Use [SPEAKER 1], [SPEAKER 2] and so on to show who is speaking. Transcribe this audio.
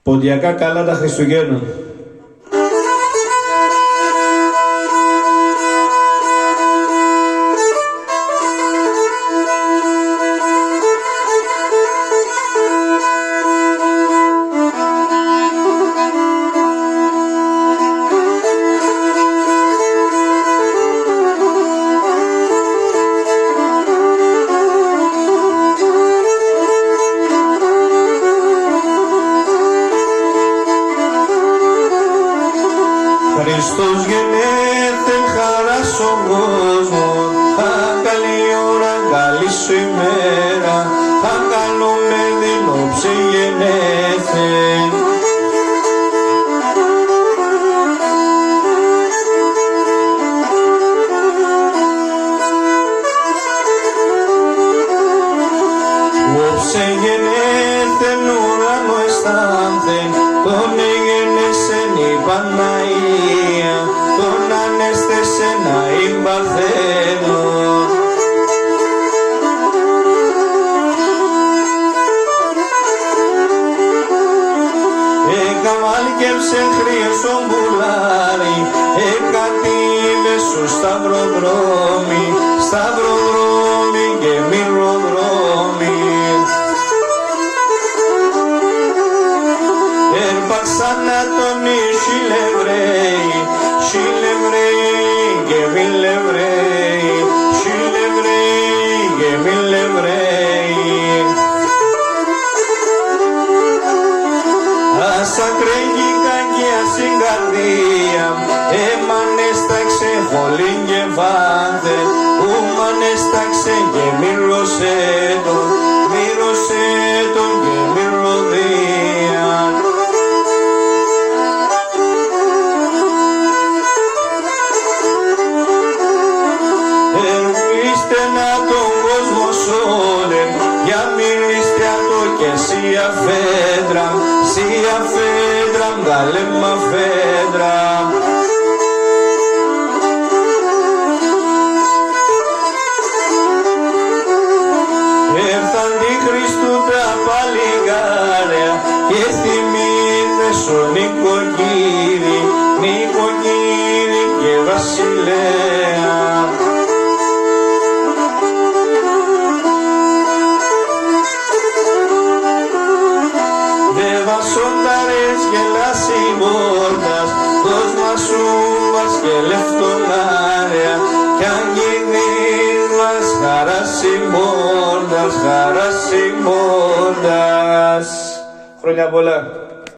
[SPEAKER 1] Ποντιακά καλά τα Χριστουγέννα. Χριστός γεννήθεν χαράς στον κόσμο, αν καλή ώρα, καλή σου ημέρα, αν καλό με δινόψε γεννήθεν. Όψε γεννήθεν ουρανό αισθάνθεν, τον εγεννήσεν η Παναγία, τον ανέστησε να ειμ Παρθένον. Εκαμάλκευσε χρύωσον πουλάρι, εκατήλεσο σταυροδρόμι, σταυροδρόμι και μυροδρόμι. Έρπαξανα τον Σιλεβραίοι, Σιλεβραίοι και Μιλεβραίοι, Σιλεβραίοι και Μιλεβραίοι. Άσα κρέγγικα και ασυγκαρδία, εμανέσταξε φωλήν και βάντε, ουμανέσταξε και μύρωσε τον και μυρωδία. Ερβήστενα τον κόσμο σόλεν, για μυρίστια το και σία φέντρα, μγαλέμα φέντρα. Έρθαν τη Χριστού τα παλιγάρια και θυμήθεσον νοικοκύρη και βασιλέα. Δεβασόνταρες γελάσει μόρτας, κόσμα σου μας και λεφτονάρια, κι αγγινείς μας χαράσει μόρτας. Χρόνια πολλά.